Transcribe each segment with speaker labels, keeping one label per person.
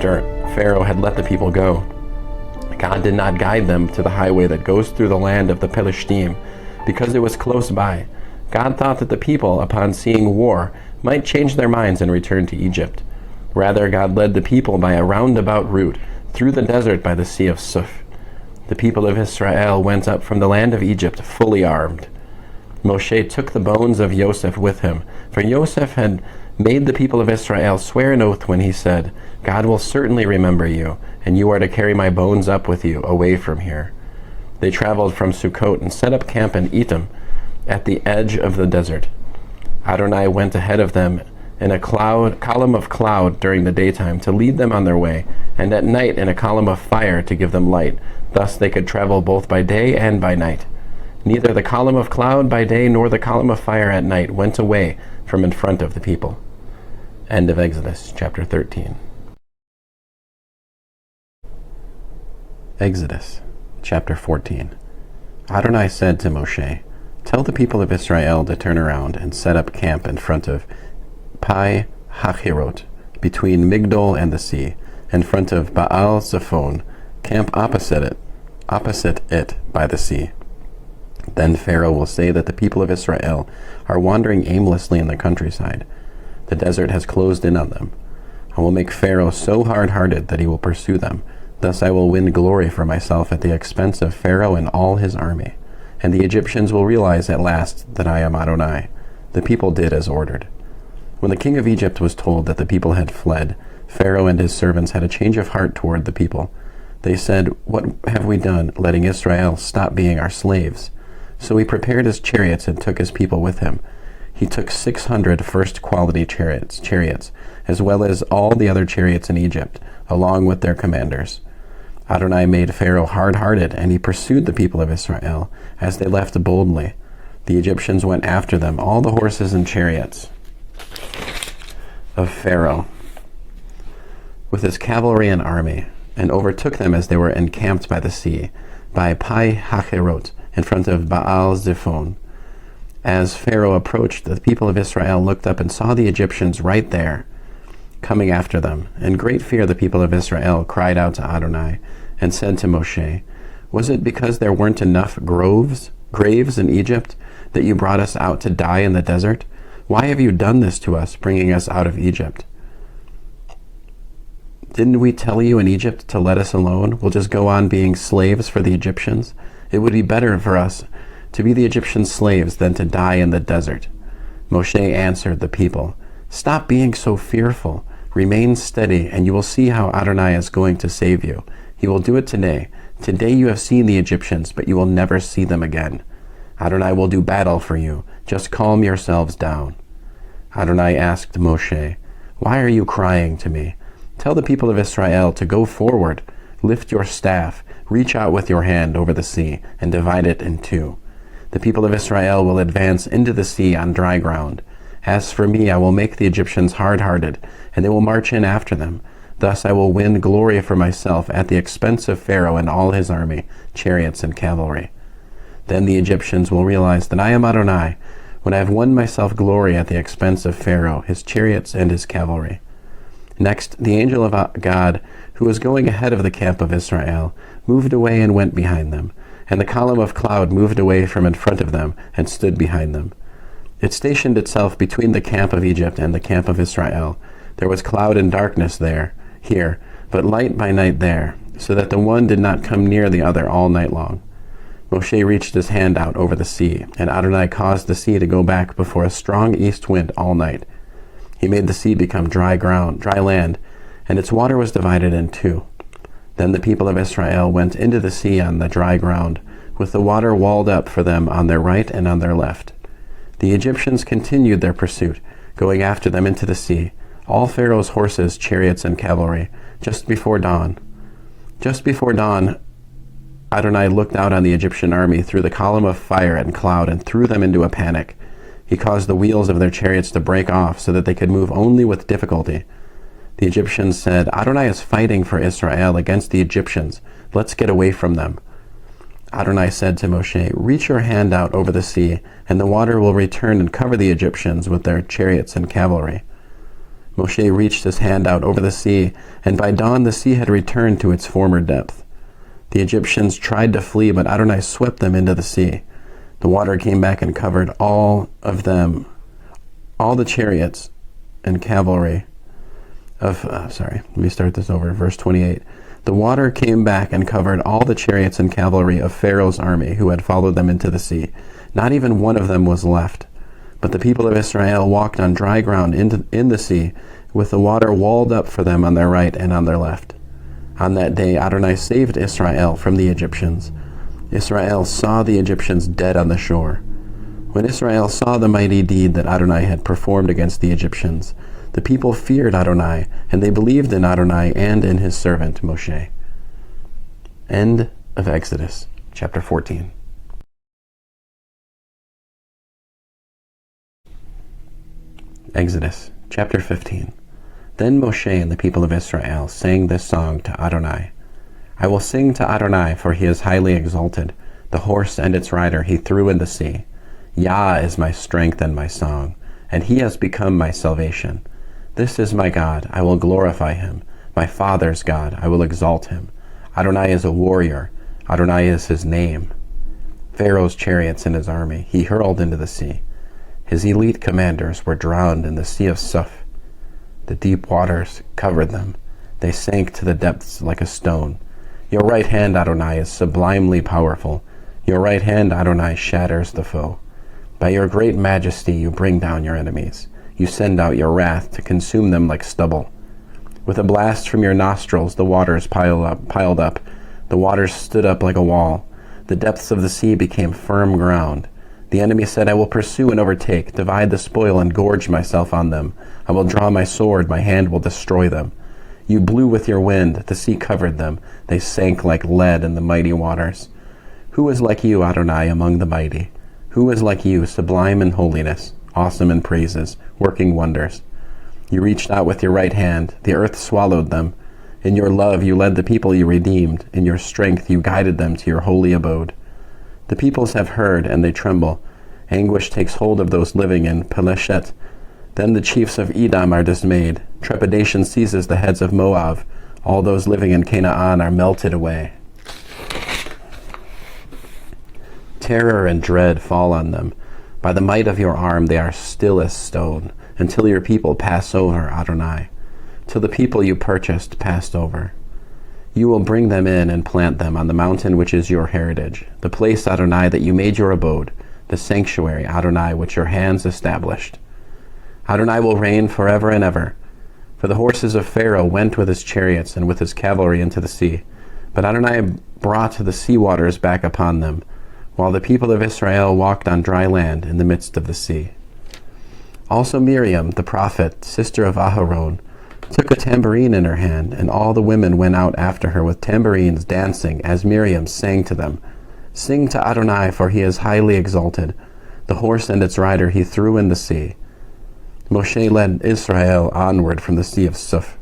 Speaker 1: after Pharaoh had let the people go, God did not guide them to the highway that goes through the land of the Pelishtim, because it was close by. God thought that the people, upon seeing war, might change their minds and return to Egypt. Rather, God led the people by a roundabout route through the desert by the Sea of Suf. The people of Israel went up from the land of Egypt fully armed. Moshe took the bones of Joseph with him, for Joseph had made the people of Israel swear an oath when he said, God will certainly remember you, and you are to carry my bones up with you away from here. They traveled from Sukkot and set up camp in Etam at the edge of the desert. Adonai went ahead of them in a column of cloud during the daytime to lead them on their way, and at night in a column of fire to give them light. Thus they could travel both by day and by night. Neither the column of cloud by day nor the column of fire at night went away from in front of the people. End of Exodus, chapter 13. Exodus, chapter 14. Adonai said to Moshe, Tell the people of Israel to turn around and set up camp in front of Pi Hachirot, between Migdol and the sea, in front of Baal Zephon, camp opposite it by the sea. Then Pharaoh will say that the people of Israel are wandering aimlessly in the countryside. The desert has closed in on them. I will make Pharaoh so hard-hearted that he will pursue them. Thus I will win glory for myself at the expense of Pharaoh and all his army. And the Egyptians will realize at last that I am Adonai. The people did as ordered. When the king of Egypt was told that the people had fled, Pharaoh and his servants had a change of heart toward the people. They said, What have we done, letting Israel stop being our slaves? So he prepared his chariots and took his people with him. He took 600 first-quality chariots, as well as all the other chariots in Egypt, along with their commanders. Adonai made Pharaoh hard-hearted, and he pursued the people of Israel as they left boldly. The Egyptians went after them, all the horses and chariots of Pharaoh, with his cavalry and army, and overtook them as they were encamped by the sea, by Pi Hachirot, in front of Baal Zephon. As Pharaoh approached, the people of Israel looked up and saw the Egyptians right there, coming after them. In great fear the people of Israel cried out to Adonai, and said to Moshe, Was it because there weren't enough graves in Egypt that you brought us out to die in the desert? Why have you done this to us, bringing us out of Egypt? Didn't we tell you in Egypt to let us alone? We'll just go on being slaves for the Egyptians. It would be better for us to be the Egyptian slaves than to die in the desert. Moshe answered the people, Stop being so fearful. Remain steady, and you will see how Adonai is going to save you. He will do it today. Today you have seen the Egyptians, but you will never see them again. Adonai will do battle for you. Just calm yourselves down. Adonai asked Moshe, Why are you crying to me? Tell the people of Israel to go forward. Lift your staff, reach out with your hand over the sea, and divide it in two. The people of Israel will advance into the sea on dry ground. As for me, I will make the Egyptians hard-hearted, and they will march in after them. Thus I will win glory for myself at the expense of Pharaoh and all his army, chariots and cavalry. Then the Egyptians will realize that I am Adonai, when I have won myself glory at the expense of Pharaoh, his chariots, and his cavalry. Next, the angel of God, who was going ahead of the camp of Israel, moved away and went behind them, and the column of cloud moved away from in front of them and stood behind them. It stationed itself between the camp of Egypt and the camp of Israel. There was cloud and darkness here, but light by night there, so that the one did not come near the other all night long. Moshe reached his hand out over the sea, and Adonai caused the sea to go back before a strong east wind all night. He made the sea become dry land, and its water was divided in two. Then the people of Israel went into the sea on the dry ground, with the water walled up for them on their right and on their left. The Egyptians continued their pursuit, going after them into the sea, all Pharaoh's horses, chariots, and cavalry, just before dawn. Just before dawn, Adonai looked out on the Egyptian army through the column of fire and cloud and threw them into a panic. He caused the wheels of their chariots to break off so that they could move only with difficulty. The Egyptians said, Adonai is fighting for Israel against the Egyptians. Let's get away from them. Adonai said to Moshe, Reach your hand out over the sea, and the water will return and cover the Egyptians with their chariots and cavalry. Moshe reached his hand out over the sea, and by dawn the sea had returned to its former depth. The Egyptians tried to flee, but Adonai swept them into the sea. The water came back and covered all of them, all the chariots and cavalry of, let me start this over, verse 28. The water came back and covered all the chariots and cavalry of Pharaoh's army who had followed them into the sea. Not even one of them was left. But the people of Israel walked on dry ground in the sea, with the water walled up for them on their right and on their left. On that day Adonai saved Israel from the Egyptians. Israel saw the Egyptians dead on the shore. When Israel saw the mighty deed that Adonai had performed against the Egyptians, the people feared Adonai, and they believed in Adonai and in his servant Moshe. End of Exodus, chapter 14. Exodus, chapter 15. Then Moshe and the people of Israel sang this song to Adonai. I will sing to Adonai, for he is highly exalted. The horse and its rider he threw in the sea. Yah is my strength and my song, and he has become my salvation. This is my God, I will glorify him. My father's God, I will exalt him. Adonai is a warrior. Adonai is his name. Pharaoh's chariots and his army he hurled into the sea. His elite commanders were drowned in the sea of Suf. The deep waters covered them. They sank to the depths like a stone. Your right hand, Adonai, is sublimely powerful. Your right hand, Adonai, shatters the foe. By your great majesty you bring down your enemies. You send out your wrath to consume them like stubble. With a blast from your nostrils the waters piled up. The waters stood up like a wall. The depths of the sea became firm ground. The enemy said, I will pursue and overtake, divide the spoil and gorge myself on them. I will draw my sword, my hand will destroy them. You blew with your wind, the sea covered them. They sank like lead in the mighty waters. Who is like you, Adonai, among the mighty? Who is like you, sublime in holiness, awesome in praises, working wonders? You reached out with your right hand, the earth swallowed them. In your love you led the people you redeemed. In your strength you guided them to your holy abode. The peoples have heard, and they tremble. Anguish takes hold of those living in Peleshet. Then the chiefs of Edom are dismayed. Trepidation seizes the heads of Moab. All those living in Canaan are melted away. Terror and dread fall on them. By the might of your arm they are still as stone, until your people pass over, Adonai. Till the people you purchased passed over. You will bring them in and plant them on the mountain which is your heritage, the place, Adonai, that you made your abode, the sanctuary, Adonai, which your hands established. Adonai will reign forever and ever. For the horses of Pharaoh went with his chariots and with his cavalry into the sea, but Adonai brought the sea waters back upon them, while the people of Israel walked on dry land in the midst of the sea. Also Miriam, the prophet, sister of Aharon, took a tambourine in her hand, and all the women went out after her with tambourines, dancing, as Miriam sang to them, Sing to Adonai, for he is highly exalted. The horse and its rider he threw in the sea. Moshe led Israel onward from the sea of Suf.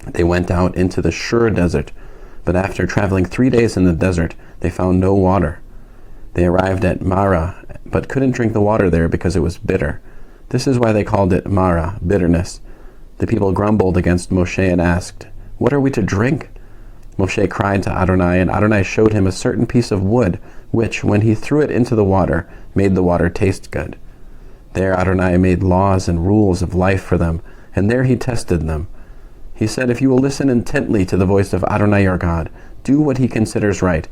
Speaker 1: They went out into the Shur desert, but after traveling 3 days in the desert, they found no water. They arrived at Marah, but couldn't drink the water there because it was bitter. This is why they called it Marah, bitterness. The people grumbled against Moshe and asked, What are we to drink? Moshe cried to Adonai, and Adonai showed him a certain piece of wood, which, when he threw it into the water, made the water taste good. There Adonai made laws and rules of life for them, and there he tested them. He said, If you will listen intently to the voice of Adonai your God, do what he considers right,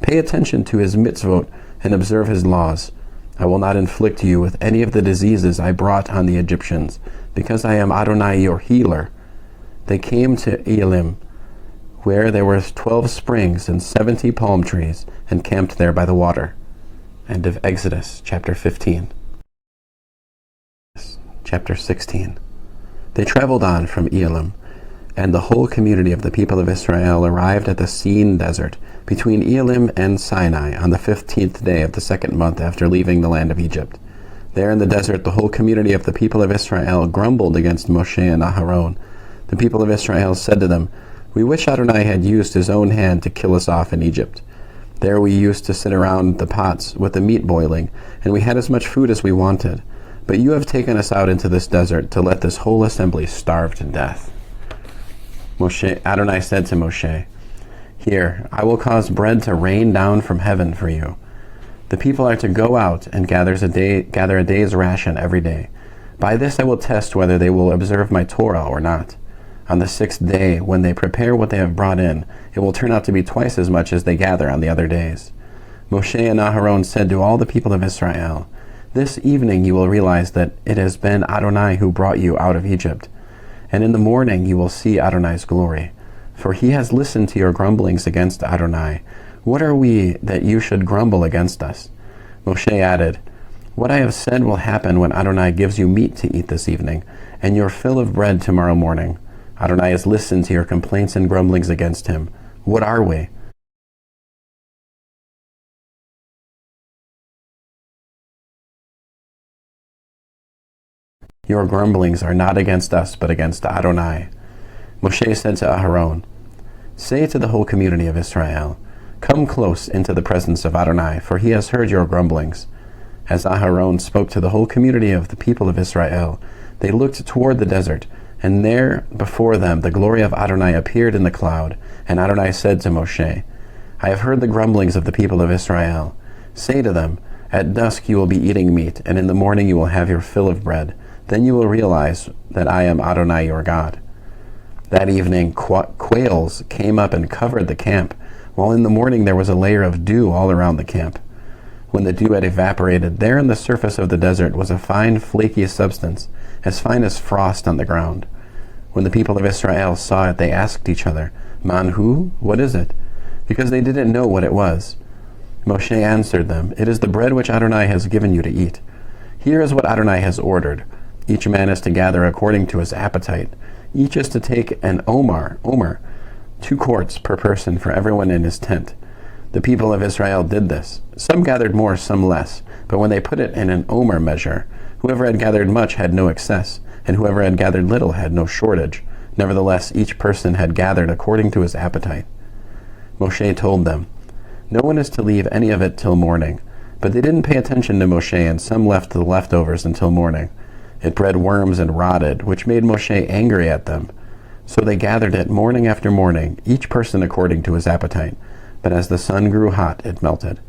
Speaker 1: pay attention to his mitzvot, and observe his laws, I will not inflict you with any of the diseases I brought on the Egyptians, because I am Adonai your healer. They came to Elim, where there were 12 springs and 70 palm trees, and camped there by the water. End of Exodus, chapter 15. Chapter 16. They traveled on from Elim, and the whole community of the people of Israel arrived at the Sin desert, between Elim and Sinai, on the 15th day of the 2nd month after leaving the land of Egypt. There in the desert the whole community of the people of Israel grumbled against Moshe and Aharon. The people of Israel said to them, We wish Adonai had used his own hand to kill us off in Egypt. There we used to sit around the pots with the meat boiling, and we had as much food as we wanted. But you have taken us out into this desert to let this whole assembly starve to death." Adonai said to Moshe, "Here, I will cause bread to rain down from heaven for you. The people are to go out and gather a day's ration every day. By this I will test whether they will observe my Torah or not. On the 6th day, when they prepare what they have brought in, it will turn out to be twice as much as they gather on the other days." Moshe and Aharon said to all the people of Israel, "This evening you will realize that it has been Adonai who brought you out of Egypt. And in the morning you will see Adonai's glory. For he has listened to your grumblings against Adonai. What are we that you should grumble against us?" Moshe added, "What I have said will happen when Adonai gives you meat to eat this evening, and your fill of bread tomorrow morning. Adonai has listened to your complaints and grumblings against him. What are we?" "Your grumblings are not against us, but against Adonai." Moshe said to Aharon, "Say to the whole community of Israel, 'Come close into the presence of Adonai, for he has heard your grumblings.'" As Aharon spoke to the whole community of the people of Israel, they looked toward the desert, and there before them the glory of Adonai appeared in the cloud. And Adonai said to Moshe, "I have heard the grumblings of the people of Israel. Say to them, 'At dusk you will be eating meat, and in the morning you will have your fill of bread. Then you will realize that I am Adonai your God.'" That evening quails came up and covered the camp, while in the morning there was a layer of dew all around the camp. When the dew had evaporated, there on the surface of the desert was a fine flaky substance, as fine as frost on the ground. When the people of Israel saw it, they asked each other, "Manhu? What is it?" because they didn't know what it was. Moshe answered them, "It is the bread which Adonai has given you to eat. Here is what Adonai has ordered. Each man is to gather according to his appetite. Each is to take an omer, 2 quarts per person for everyone in his tent." The people of Israel did this. Some gathered more, some less, but when they put it in an omer measure, whoever had gathered much had no excess, and whoever had gathered little had no shortage. Nevertheless, each person had gathered according to his appetite. Moshe told them, "No one is to leave any of it till morning." But they didn't pay attention to Moshe, and some left the leftovers until morning. It bred worms and rotted, which made Moshe angry at them. So they gathered it morning after morning, each person according to his appetite. But as the sun grew hot, it melted.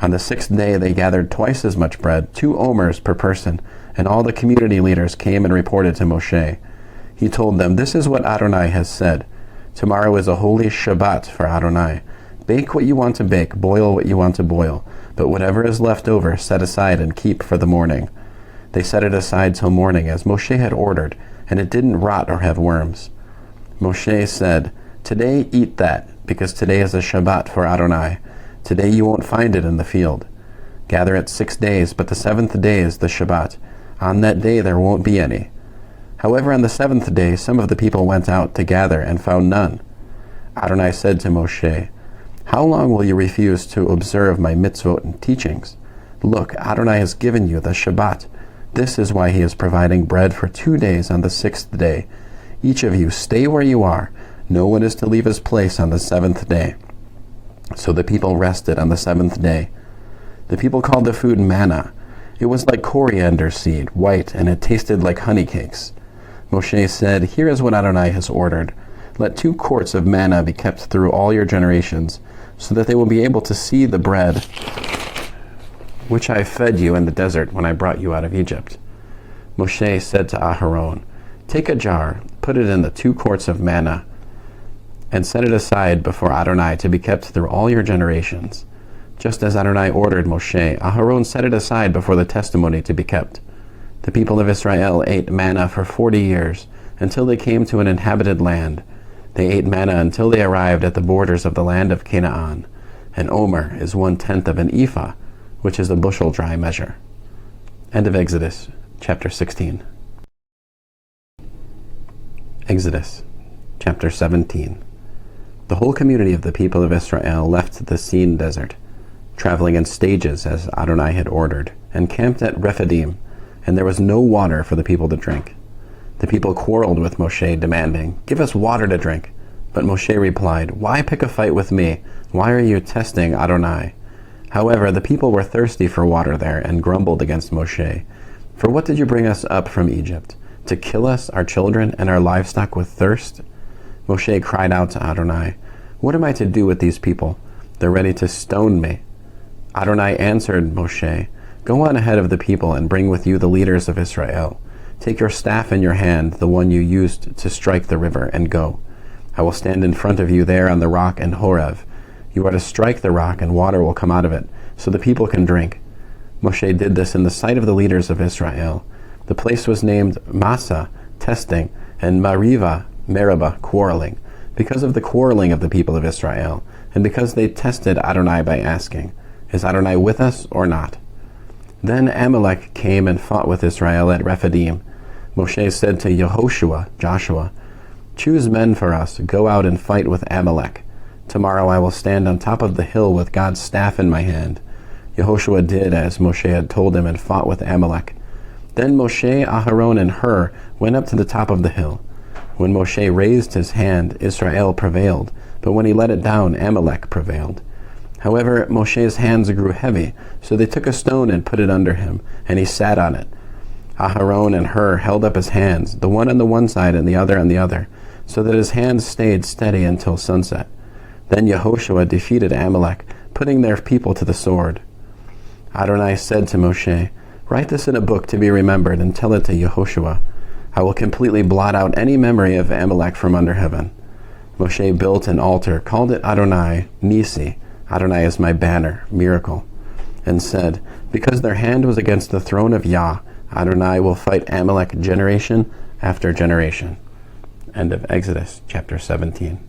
Speaker 1: On the 6th day they gathered twice as much bread, 2 omers per person, and all the community leaders came and reported to Moshe. He told them, "This is what Adonai has said. Tomorrow is a holy Shabbat for Adonai. Bake what you want to bake, boil what you want to boil, but whatever is left over set aside and keep for the morning." They set it aside till morning, as Moshe had ordered, and it didn't rot or have worms. Moshe said, "Today eat that, because today is a Shabbat for Adonai. Today you won't find it in the field. Gather it 6 days, but the 7th day is the Shabbat. On that day there won't be any." However, on the 7th day some of the people went out to gather and found none. Adonai said to Moshe, "How long will you refuse to observe my mitzvot and teachings? Look, Adonai has given you the Shabbat. This is why he is providing bread for 2 days on the 6th day. Each of you stay where you are. No one is to leave his place on the 7th day." So the people rested on the 7th day. The people called the food manna. It was like coriander seed, white, and it tasted like honey cakes. Moshe said, "Here is what Adonai has ordered. Let 2 quarts of manna be kept through all your generations, so that they will be able to see the bread which I fed you in the desert when I brought you out of Egypt." Moshe said to Aharon, "Take a jar, put it in the 2 quarts of manna, and set it aside before Adonai to be kept through all your generations." Just as Adonai ordered Moshe, Aharon set it aside before the testimony to be kept. The people of Israel ate manna for 40 years, until they came to an inhabited land. They ate manna until they arrived at the borders of the land of Canaan. An omer is 1/10 of an ephah, which is a bushel dry measure. End of Exodus, chapter 16. Exodus, chapter 17. The whole community of the people of Israel left the Sin desert, traveling in stages as Adonai had ordered, and camped at Rephidim, and there was no water for the people to drink. The people quarreled with Moshe, demanding, "Give us water to drink." But Moshe replied, "Why pick a fight with me? Why are you testing Adonai?" However, the people were thirsty for water there and grumbled against Moshe. For what did you bring us up from Egypt? To kill us, our children, and our livestock with thirst? Moshe cried out to Adonai, What am I to do with these people? They're ready to stone me. Adonai answered Moshe, Go on ahead of the people and bring with you the leaders of Israel. Take your staff in your hand, the one you used to strike the river, and go. I will stand in front of you there on the rock in Horeb. You are to strike the rock, and water will come out of it, so the people can drink. Moshe did this in the sight of the leaders of Israel. The place was named Massah, testing, and Meribah, quarreling, because of the quarreling of the people of Israel, and because they tested Adonai by asking, Is Adonai with us or not? Then Amalek came and fought with Israel at Rephidim. Moshe said to Joshua, Choose men for us, go out and fight with Amalek. Tomorrow I will stand on top of the hill with God's staff in my hand. Yehoshua did as Moshe had told him and fought with Amalek. Then Moshe, Aharon, and Hur went up to the top of the hill. When Moshe raised his hand, Israel prevailed, but when he let it down, Amalek prevailed. However, Moshe's hands grew heavy, so they took a stone and put it under him, and he sat on it. Aharon and Hur held up his hands, the one on the one side and the other on the other, so that his hands stayed steady until sunset. Then Yehoshua defeated Amalek, putting their people to the sword. Adonai said to Moshe, Write this in a book to be remembered and tell it to Yehoshua. I will completely blot out any memory of Amalek from under heaven. Moshe built an altar, called it Adonai, Nisi, Adonai is my banner, miracle, and said, Because their hand was against the throne of Yah, Adonai will fight Amalek generation after generation. End of Exodus chapter 17.